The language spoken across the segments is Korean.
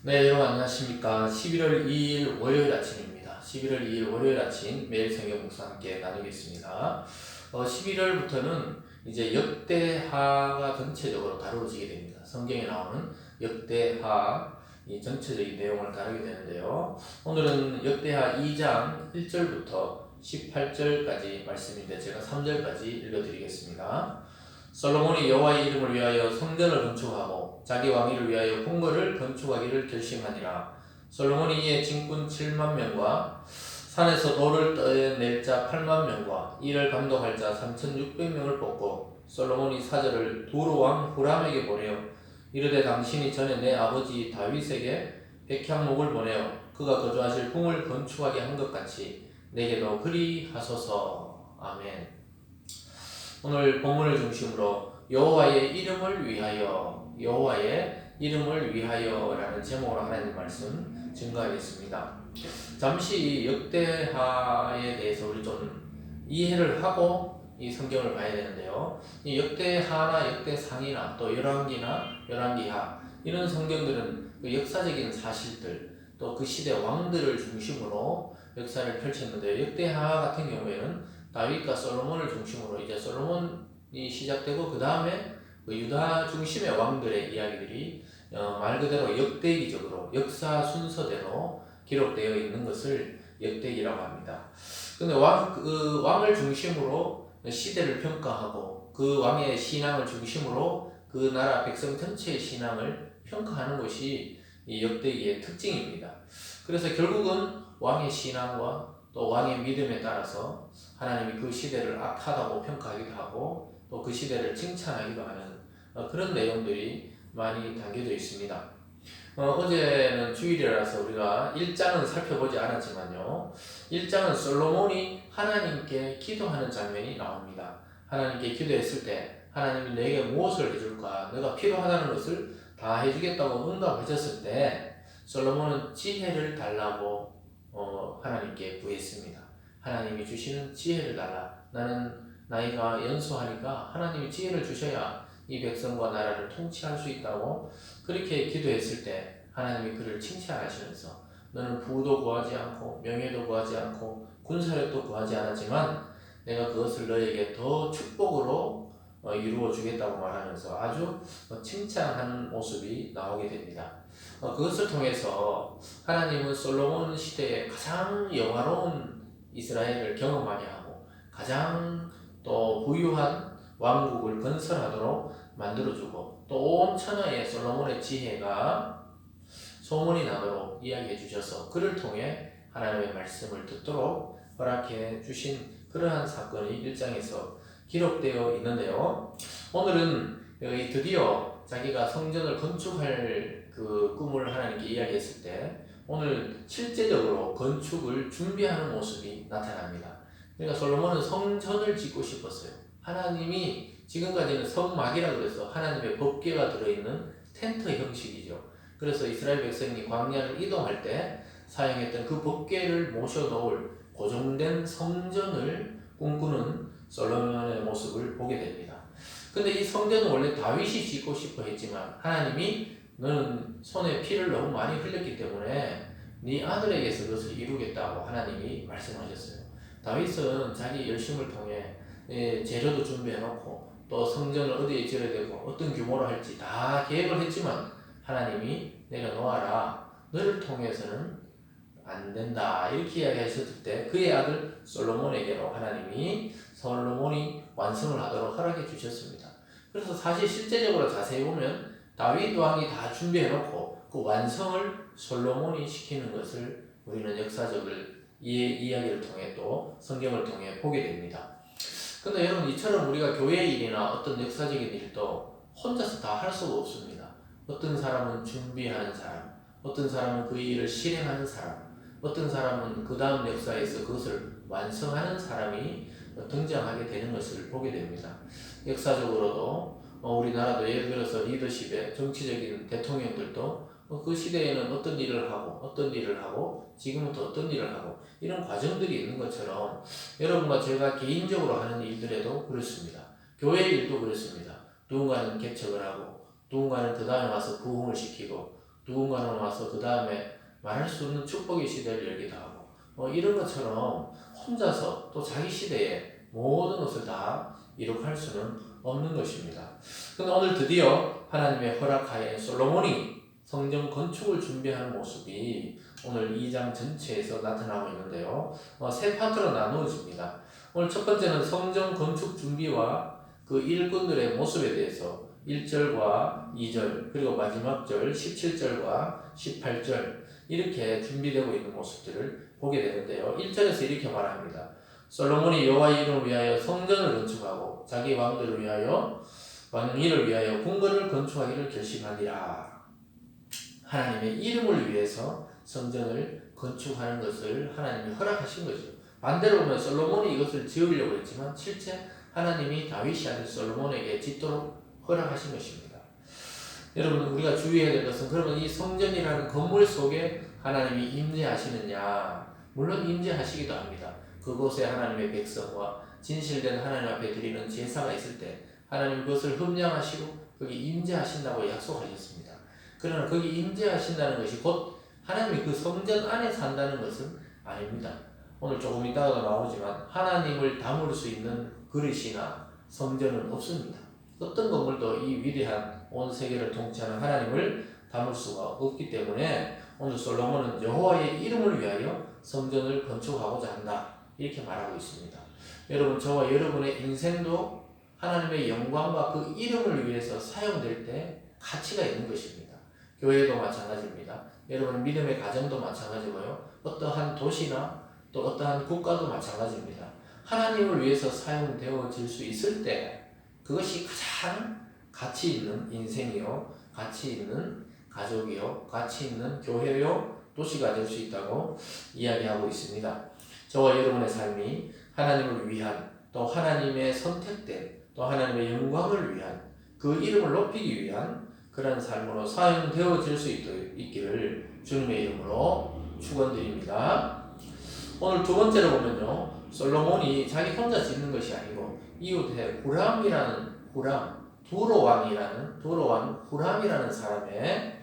네, 여러분 안녕하십니까. 11월 2일 월요일 아침입니다. 11월 2일 월요일 아침 매일 성경 묵상 함께 나누겠습니다. 11월부터는 이제 역대하가 전체적으로 다루어지게 됩니다. 성경에 나오는 역대하 이 전체적인 내용을 다루게 되는데요. 오늘은 역대하 2장 1절부터 18절까지 말씀인데 제가 3절까지 읽어드리겠습니다. 솔로몬이 여호와의 이름을 위하여 성전을 건축하고 자기 왕위를 위하여 궁궐을 건축하기를 결심하니라. 솔로몬이 이에 진군 7만 명과 산에서 돌을 떠낼 자 8만 명과 이를 감독할 자 3,600명을 뽑고 솔로몬이 사절을 두루 왕 후람에게 보내어 이르되 당신이 전에 내 아버지 다윗에게 백향목을 보내어 그가 거주하실 궁을 건축하게 한 것 같이 내게도 그리 하소서. 아멘. 오늘 본문을 중심으로 여호와의 이름을 위하여라는 제목으로 하나님 말씀 증거하겠습니다. 잠시 역대하에 대해서 우리 좀 이해를 하고 이 성경을 봐야 되는데요. 이 역대하나 역대상이나 또 열왕기나 열왕기하 이런 성경들은 그 역사적인 사실들 또 그 시대 왕들을 중심으로 역사를 펼쳤는데 역대하 같은 경우에는 다윗과 솔로몬을 중심으로 이제 솔로몬이 시작되고 그 다음에 그 유다 중심의 왕들의 이야기들이 말 그대로 역대기적으로 역사 순서대로 기록되어 있는 것을 역대기라고 합니다. 근데 왕을 중심으로 시대를 평가하고 그 왕의 신앙을 중심으로 그 나라 백성 전체의 신앙을 평가하는 것이 이 역대기의 특징입니다. 그래서 결국은 왕의 신앙과 또 왕의 믿음에 따라서 하나님이 그 시대를 악하다고 평가하기도 하고 또 그 시대를 칭찬하기도 하는 그런 내용들이 많이 담겨져 있습니다. 어제는 주일이라서 우리가 1장은 살펴보지 않았지만요. 1장은 솔로몬이 하나님께 기도하는 장면이 나옵니다. 하나님께 기도했을 때 하나님이 내게 무엇을 해줄까? 내가 필요하다는 것을 다 해주겠다고 응답하셨을 때 솔로몬은 지혜를 달라고 하나님께 구했습니다. 하나님이 주시는 지혜를 달라. 나는 나이가 연소하니까 하나님이 지혜를 주셔야 이 백성과 나라를 통치할 수 있다고 그렇게 기도했을 때 하나님이 그를 칭찬하시면서 너는 부도 구하지 않고 명예도 구하지 않고 군사력도 구하지 않았지만 내가 그것을 너에게 더 축복으로 이루어 주겠다고 말하면서 아주 칭찬하는 모습이 나오게 됩니다. 그것을 통해서 하나님은 솔로몬 시대에 가장 영화로운 이스라엘을 경험하게 하고 가장 또 부유한 왕국을 건설하도록 만들어주고 또 온 천하에 솔로몬의 지혜가 소문이 나도록 이야기해 주셔서 그를 통해 하나님의 말씀을 듣도록 허락해 주신 그러한 사건이 1장에서 기록되어 있는데요. 오늘은 드디어 자기가 성전을 건축할 그 꿈을 하나님께 이야기했을 때 오늘 실제적으로 건축을 준비하는 모습이 나타납니다. 그러니까 솔로몬은 성전을 짓고 싶었어요. 하나님이 지금까지는 성막이라 그래서 하나님의 법궤가 들어있는 텐트 형식이죠. 그래서 이스라엘 백성이 광야를 이동할 때 사용했던 그 법궤를 모셔놓을 고정된 성전을 꿈꾸는 솔로몬의 모습을 보게 됩니다. 근데 이 성전은 원래 다윗이 짓고 싶어 했지만 하나님이 너는 손에 피를 너무 많이 흘렸기 때문에 네 아들에게서 그것을 이루겠다고 하나님이 말씀하셨어요. 다윗은 자기 열심을 통해 재료도 준비해놓고 또 성전을 어디에 지어야 되고 어떤 규모로 할지 다 계획을 했지만 하나님이 내려놓아라. 너를 통해서는 안 된다. 이렇게 이야기하셨을 때 그의 아들 솔로몬에게로 하나님이 솔로몬이 완성을 하도록 허락해 주셨습니다. 그래서 사실 실제적으로 자세히 보면 다윗 왕이 다 준비해놓고 그 완성을 솔로몬이 시키는 것을 우리는 역사적을 이야기를 통해 또 성경을 통해 보게 됩니다. 근데 여러분 이처럼 우리가 교회 일이나 어떤 역사적인 일도 혼자서 다 할 수가 없습니다. 어떤 사람은 준비하는 사람, 어떤 사람은 그 일을 실행하는 사람, 어떤 사람은 그 다음 역사에서 그것을 완성하는 사람이 등장하게 되는 것을 보게 됩니다. 역사적으로도 우리나라도 예를 들어서 리더십의 정치적인 대통령들도 그 시대에는 어떤 일을 하고 지금은 또 어떤 일을 하고 이런 과정들이 있는 것처럼 여러분과 제가 개인적으로 하는 일들에도 그렇습니다. 교회 일도 그렇습니다. 누군가는 개척을 하고 누군가는 그 다음에 와서 부흥을 시키고 누군가는 와서 그 다음에 말할 수 없는 축복의 시대를 열기도 하고 이런 것처럼 혼자서 또 자기 시대에 모든 것을 다 이룩할 수는 없는 것입니다. 그런데 오늘 드디어 하나님의 허락하에 솔로몬이 성전 건축을 준비하는 모습이 오늘 2장 전체에서 나타나고 있는데요. 세 파트로 나누어집니다. 오늘 첫 번째는 성전 건축 준비와 그 일꾼들의 모습에 대해서 1절과 2절 그리고 마지막 절 17절과 18절 이렇게 준비되고 있는 모습들을 보게 되는데요. 1절에서 이렇게 말합니다. 솔로몬이 여호와의 이름을 위하여 성전을 건축하고 자기 왕들을 위하여 왕위를 위하여 궁궐을 건축하기를 결심하니라. 하나님의 이름을 위해서 성전을 건축하는 것을 하나님이 허락하신 거죠. 반대로 보면 솔로몬이 이것을 지으려고 했지만 실제 하나님이 다윗이 아들 솔로몬에게 짓도록 허락하신 것입니다. 여러분 우리가 주의해야 될 것은 그러면 이 성전이라는 건물 속에 하나님이 임재하시느냐? 물론 임재하시기도 합니다. 그곳에 하나님의 백성과 진실된 하나님 앞에 드리는 제사가 있을 때 하나님 그것을 흠량하시고 거기 임재하신다고 약속하셨습니다. 그러나 거기 임재하신다는 것이 곧 하나님이 그 성전 안에 산다는 것은 아닙니다. 오늘 조금 이따가 나오지만 하나님을 담을 수 있는 그릇이나 성전은 없습니다. 어떤 건물도 이 위대한 온 세계를 통치하는 하나님을 담을 수가 없기 때문에 오늘 솔로몬은 여호와의 이름을 위하여 성전을 건축하고자 한다 이렇게 말하고 있습니다. 여러분 저와 여러분의 인생도 하나님의 영광과 그 이름을 위해서 사용될 때 가치가 있는 것입니다. 교회도 마찬가지입니다. 여러분 믿음의 가정도 마찬가지고요. 어떠한 도시나 또 어떠한 국가도 마찬가지입니다. 하나님을 위해서 사용되어질 수 있을 때 그것이 가장 가치 있는 인생이요, 가치 있는 가족이요, 가치 있는 교회요, 도시가 될 수 있다고 이야기하고 있습니다. 저와 여러분의 삶이 하나님을 위한 또 하나님의 선택된 또 하나님의 영광을 위한 그 이름을 높이기 위한 그런 삶으로 사용되어질 수 있기를 주님의 이름으로 축원드립니다. 오늘 두 번째로 보면요, 솔로몬이 자기 혼자 짓는 것이 아니고 이웃의 두로왕 후람이라는 사람의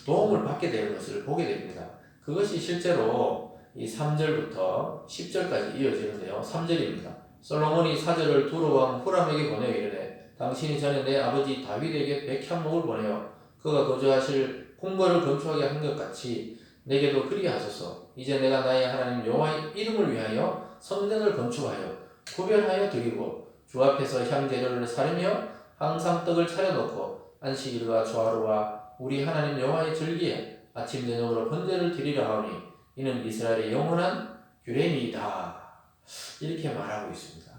도움을 받게 되는 것을 보게 됩니다. 그것이 실제로 이 3절부터 10절까지 이어지는데요. 3절입니다. 솔로몬이 사절을 두로왕 후람에게 보내어 이르되 당신이 전에 내 아버지 다윗에게 백향목을 보내어 그가 거주하실 궁궐을 건축하게 한 것 같이 내게도 그리하소서. 이제 내가 나의 하나님 여호와의 이름을 위하여 성전을 건축하여 구별하여 드리고 주 앞에서 향재료를 사르며 항상 떡을 차려놓고 안식일과 조화로와 우리 하나님 여호와의 절기에 아침 저녁으로 번제를 드리려 하오니 이는 이스라엘의 영원한 규례니이다. 이렇게 말하고 있습니다.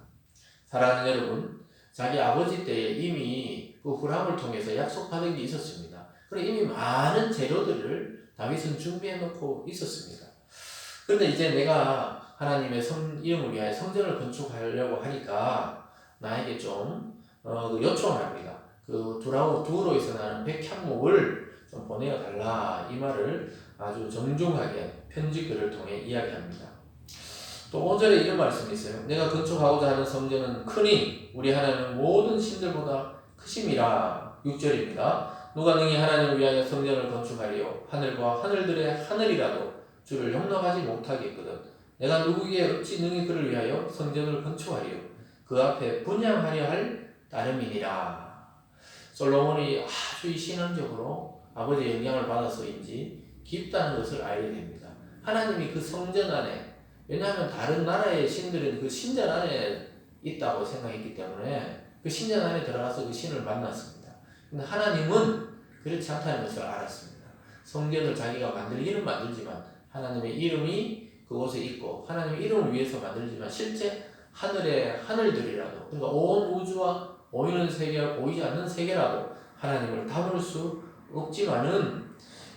사랑하는 여러분, 자기 아버지 때에 이미 그 후람을 통해서 약속받은 게 있었습니다. 그리고 이미 많은 재료들을 다윗은 준비해 놓고 있었습니다. 그런데 이제 내가 하나님의 이름을 위하여 성전을 건축하려고 하니까 나에게 좀 요청을 합니다. 그 두로에서 나는 백향목을 좀 보내어 달라 이 말을 아주 정중하게 편지글을 통해 이야기합니다. 또 5절에 이런 말씀이 있어요. 내가 건축하고자 하는 성전은 크니 우리 하나님은 모든 신들보다 크심이라. 6절입니다. 누가 능히 하나님을 위하여 성전을 건축하리요 하늘과 하늘들의 하늘이라도 주를 용납하지 못하겠거든. 내가 누구에게 어찌 능히 그를 위하여 성전을 건축하리요 그 앞에 분향하려 할 따름이니라. 솔로몬이 아주 신앙적으로 아버지의 영향을 받아서인지 깊다는 것을 알게 됩니다. 하나님이 그 성전 안에, 왜냐하면 다른 나라의 신들은 그 신전 안에 있다고 생각했기 때문에 그 신전 안에 들어가서 그 신을 만났습니다. 근데 하나님은 그렇지 않다는 것을 알았습니다. 성전을 자기가 만들기는 만들지만 하나님의 이름이 그곳에 있고 하나님의 이름을 위해서 만들지만 실제 하늘의 하늘들이라도, 그러니까 온 우주와 보이는 세계와 보이지 않는 세계라도 하나님을 담을 수 없지만은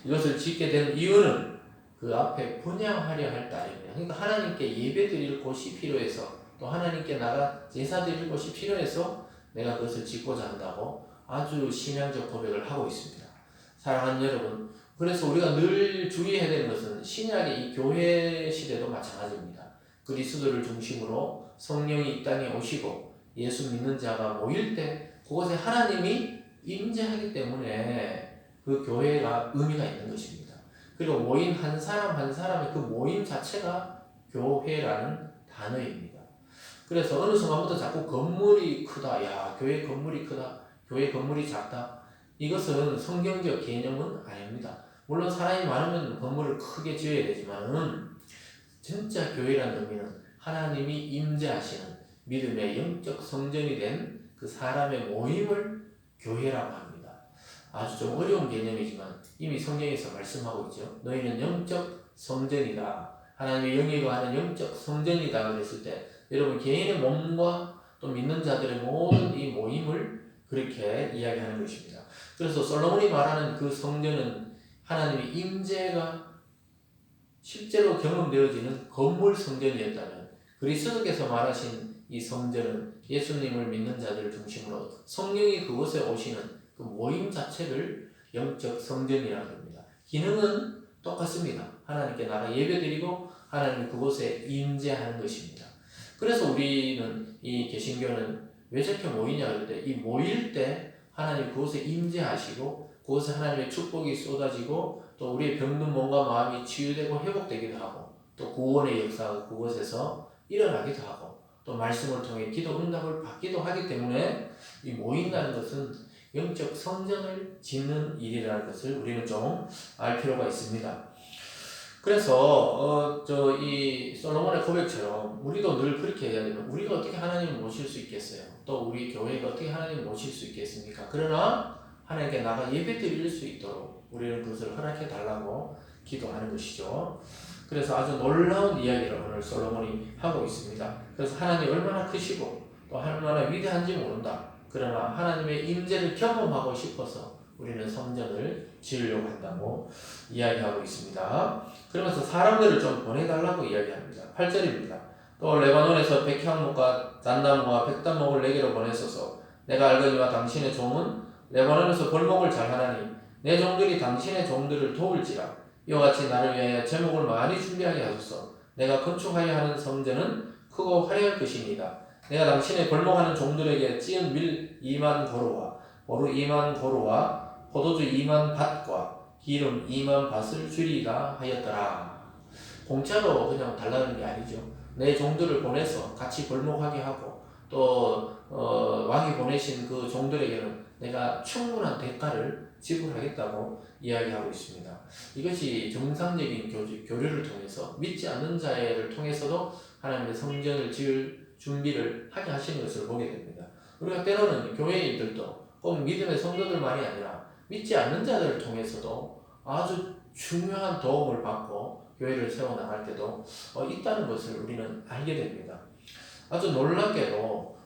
이것을 짓게 된 이유는 그 앞에 분향하려 할 따름이에요. 그러니까 하나님께 예배 드릴 곳이 필요해서 또 하나님께 나가 제사 드릴 곳이 필요해서 내가 그것을 짓고자 한다고 아주 신앙적 고백을 하고 있습니다. 사랑하는 여러분, 그래서 우리가 늘 주의해야 되는 것은 신약의 이 교회 시대도 마찬가지입니다. 그리스도를 중심으로 성령이 이 땅에 오시고 예수 믿는 자가 모일 때 그곳에 하나님이 임재하기 때문에 그 교회가 의미가 있는 것입니다. 그리고 모인 한 사람 한 사람의 그 모임 자체가 교회라는 단어입니다. 그래서 어느 순간부터 자꾸 건물이 크다, 야 교회 건물이 크다, 교회 건물이 작다, 이것은 성경적 개념은 아닙니다. 물론 사람이 많으면 건물을 크게 지어야 되지만은 진짜 교회라는 의미는 하나님이 임재하시는 믿음의 영적 성전이 된 그 사람의 모임을 교회라고 합니다. 아주 좀 어려운 개념이지만 이미 성경에서 말씀하고 있죠. 너희는 영적 성전이다. 하나님의 영이 거하는 영적 성전이다 그랬을 때 여러분 개인의 몸과 또 믿는 자들의 모든 이 모임을 그렇게 이야기하는 것입니다. 그래서 솔로몬이 말하는 그 성전은 하나님의 임재가 실제로 경험되어지는 건물 성전이었다면 그리스도께서 말하신 이 성전은 예수님을 믿는 자들을 중심으로 성령이 그곳에 오시는 그 모임 자체를 영적 성전이라고 합니다. 기능은 똑같습니다. 하나님께 나가 예배드리고 하나님 그곳에 임재하는 것입니다. 그래서 우리는 이 개신교는 왜 저렇게 모이냐 그럴 때 이 모일 때 하나님 그곳에 임재하시고 그곳에 하나님의 축복이 쏟아지고 또 우리의 병든 몸과 마음이 치유되고 회복되기도 하고 또 구원의 역사가 그곳에서 일어나기도 하고 또 말씀을 통해 기도 응답을 받기도 하기 때문에 이 모인다는 것은 영적 성전을 짓는 일이라는 것을 우리는 좀 알 필요가 있습니다. 그래서 이 솔로몬의 고백처럼 우리도 늘 그렇게 해야 되면 우리가 어떻게 하나님을 모실 수 있겠어요? 또 우리 교회가 어떻게 하나님을 모실 수 있겠습니까? 그러나 하나님께 나가 예배 드릴 수 있도록 우리는 그것을 허락해 달라고 기도하는 것이죠. 그래서 아주 놀라운 이야기를 오늘 솔로몬이 하고 있습니다. 그래서 하나님이 얼마나 크시고 또 얼마나 위대한지 모른다. 그러나 하나님의 임재를 경험하고 싶어서 우리는 성전을 지으려고 한다고 이야기하고 있습니다. 그러면서 사람들을 좀 보내달라고 이야기합니다. 8절입니다. 또 레바논에서 백향목과 잣나무와 백단목을 내게로 보내소서. 내가 알거니와 당신의 종은 레바논에서 벌목을 잘하나니 내 종들이 당신의 종들을 도울지라. 이와 같이 나를 위하여 제목을 많이 준비하게 하소서. 내가 건축하여 하는 성전은 크고 화려할 것입니다. 내가 당신의 벌목하는 종들에게 찌은 밀 2만 고루와 보루 2만 고루와 포도주 2만 밭과 기름 2만 밭을 주리라 하였더라. 공짜로 그냥 달라는 게 아니죠. 내 종들을 보내서 같이 벌목하게 하고 또 왕이 보내신 그 종들에게는 내가 충분한 대가를 지불하겠다고 이야기하고 있습니다. 이것이 정상적인 교류를 통해서 믿지 않는 자를 통해서도 하나님의 성전을 지을 준비를 하게 하시는 것을 보게 됩니다. 우리가 때로는 교회인들도 꼭 믿음의 성도들만이 아니라 믿지 않는 자들을 통해서도 아주 중요한 도움을 받고 교회를 세워나갈 때도 있다는 것을 우리는 알게 됩니다. 아주 놀랍게도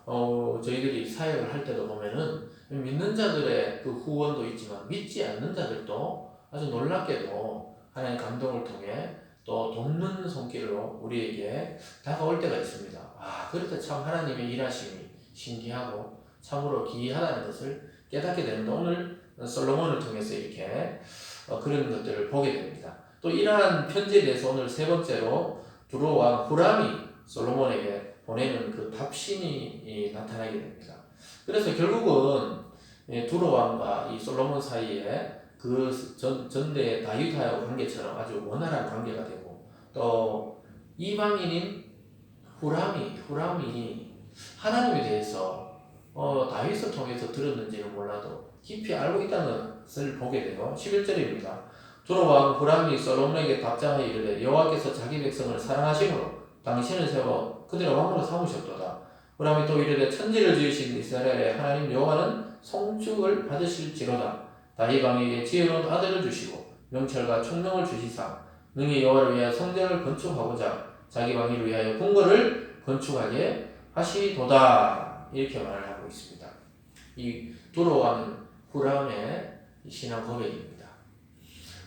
저희들이 사역을 할 때도 보면은 믿는 자들의 그 후원도 있지만 믿지 않는 자들도 아주 놀랍게도 하나님의 감동을 통해 또 돕는 손길로 우리에게 다가올 때가 있습니다. 그럴 때 참 하나님의 일하심이 신기하고 참으로 기이하다는 것을 깨닫게 되는데 오늘 솔로몬을 통해서 이렇게 그런 것들을 보게 됩니다. 또 이러한 편지에 대해서 오늘 세 번째로 두로 왕 후람이 솔로몬에게 보내는 그 답신이 나타나게 됩니다. 그래서 결국은 두로 왕과 이 솔로몬 사이에 그 전대 다윗하고 관계처럼 아주 원활한 관계가 되고 또 이방인인 후람이 하나님에 대해서 다윗을 통해서 들었는지는 몰라도 깊이 알고 있다는 것을 보게 돼요. 11절입니다. 두로 왕 후람이 솔로몬에게 답장하여 이르되 여호와께서 자기 백성을 사랑하심으로 당신을 세워 그들의 왕으로 삼으셨도다. 후람이 또 이르되 천지를 지으신 이스라엘의 하나님 여호와는 송축을 받으실지로다. 다윗 왕에게 지혜로운 아들을 주시고 명철과 총명을 주시사 능히 여호와를 위하여 성전을 건축하고자 자기 왕위를 위하여 궁궐을 건축하게 하시도다. 이렇게 말을 하고 있습니다. 이 두로 왕 후람의 신앙 고백입니다.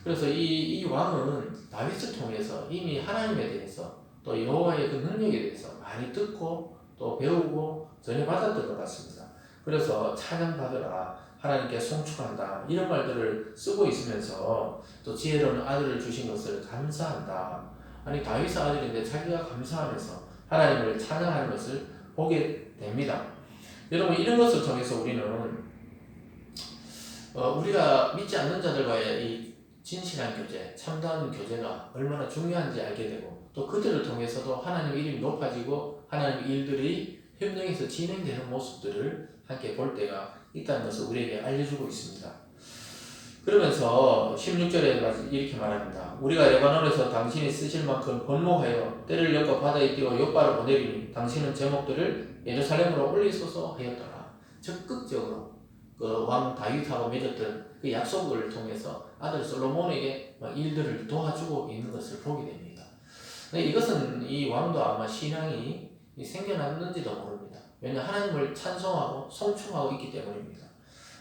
그래서 이 왕은 다윗을 통해서 이미 하나님에 대해서 또 여호와의 그 능력에 대해서 많이 듣고 또 배우고 전해받았던 것 같습니다. 그래서 찬양받으라, 하나님께 송축한다, 이런 말들을 쓰고 있으면서 또 지혜로운 아들을 주신 것을 감사한다. 아니 다윗의 아들인데 자기가 감사하면서 하나님을 찬양하는 것을 보게 됩니다. 여러분 이런 것을 통해서 우리는 우리가 믿지 않는 자들과의 이 진실한 교제, 참다운 교제가 얼마나 중요한지 알게 되고 또 그들을 통해서도 하나님의 이름이 높아지고 하나님의 일들이 협력해서 진행되는 모습들을 함께 볼 때가 있다는 것을 우리에게 알려주고 있습니다. 그러면서 16절에 이렇게 말합니다. 우리가 레바논에서 당신이 쓰실 만큼 번목하여 때를 엮어 바다에 띄워 욥바를 보내리니 당신은 제목들을 예루살렘으로 올리소서 하였더라. 적극적으로 그 왕 다윗하고 맺었던 그 약속을 통해서 아들 솔로몬에게 일들을 도와주고 있는 것을 보게 됩니다. 이것은 이 왕도 아마 신앙이 생겨났는지도 모릅니다. 왜냐하면 하나님을 찬송하고 송축하고 있기 때문입니다.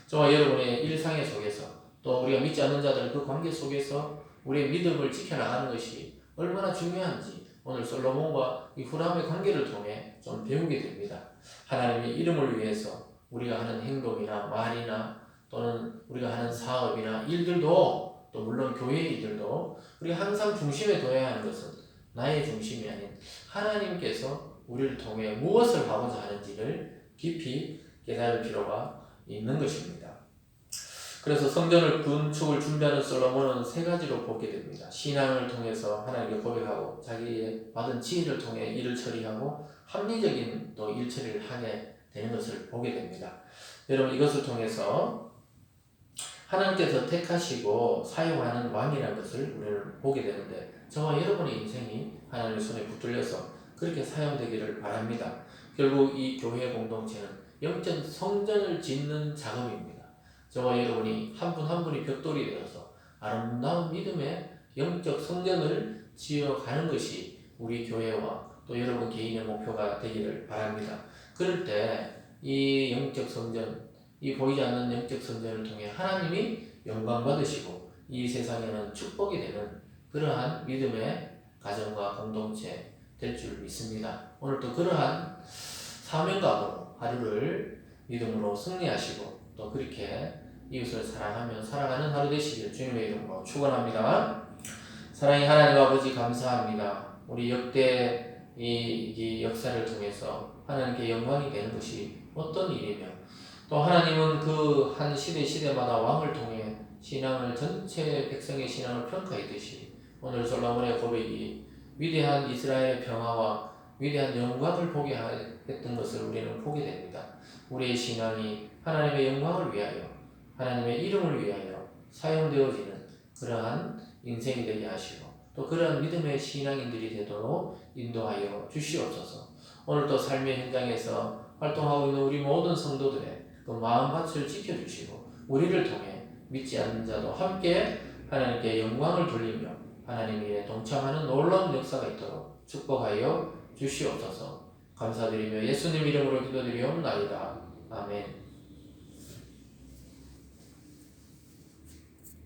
저와 여러분의 일상의 속에서 또 우리가 믿지 않는 자들 그 관계 속에서 우리의 믿음을 지켜나가는 것이 얼마나 중요한지 오늘 솔로몬과 이 후람의 관계를 통해 좀 배우게 됩니다. 하나님의 이름을 위해서 우리가 하는 행동이나 말이나 또는 우리가 하는 사업이나 일들도 또 물론 교회의 일들도 우리가 항상 중심에 둬야 하는 것은 나의 중심이 아닌 하나님께서 우리를 통해 무엇을 하고자 하는지를 깊이 깨달을 필요가 있는 것입니다. 그래서 성전을 건축을 준비하는 솔로몬은 세 가지로 보게 됩니다. 신앙을 통해서 하나님께 고백하고 자기의 받은 지혜를 통해 일을 처리하고 합리적인 또 일 처리를 하게 되는 것을 보게 됩니다. 여러분 이것을 통해서 하나님께서 택하시고 사용하는 왕이라는 것을 우리는 보게 되는데 저와 여러분의 인생이 하나님의 손에 붙들려서 그렇게 사용되기를 바랍니다. 결국 이 교회 공동체는 영적 성전을 짓는 작업입니다. 저와 여러분이 한 분 한 분이 벽돌이 되어서 아름다운 믿음의 영적 성전을 지어가는 것이 우리 교회와 또 여러분 개인의 목표가 되기를 바랍니다. 그럴 때 이 영적 성전, 이 보이지 않는 영적 성전을 통해 하나님이 영광 받으시고 이 세상에는 축복이 되는 그러한 믿음의 가정과 공동체 될 줄 믿습니다. 오늘도 그러한 사명감으로 하루를 믿음으로 승리하시고 또 그렇게 이웃을 사랑하며 살아가는 하루 되시길 주님의 이름으로 축원합니다. 사랑의 하나님 아버지 감사합니다. 우리 역대 이 역사를 통해서 하나님께 영광이 되는 것이 어떤 일이며 또 하나님은 그 한 시대마다 왕을 통해 신앙을 전체 백성의 신앙을 평가했듯이 오늘 솔로몬의 고백이 위대한 이스라엘의 평화와 위대한 영광을 보게 했던 것을 우리는 보게 됩니다. 우리의 신앙이 하나님의 영광을 위하여 하나님의 이름을 위하여 사용되어지는 그러한 인생이 되게 하시고 또 그러한 믿음의 신앙인들이 되도록 인도하여 주시옵소서. 오늘도 삶의 현장에서 활동하고 있는 우리 모든 성도들의 그 마음밭을 지켜주시고 우리를 통해 믿지 않는 자도 함께 하나님께 영광을 돌리며 하나님 일에 동참하는 놀라운 역사가 있도록 축복하여 주시옵소서. 감사드리며 예수님 이름으로 기도드리옵나이다. 아멘.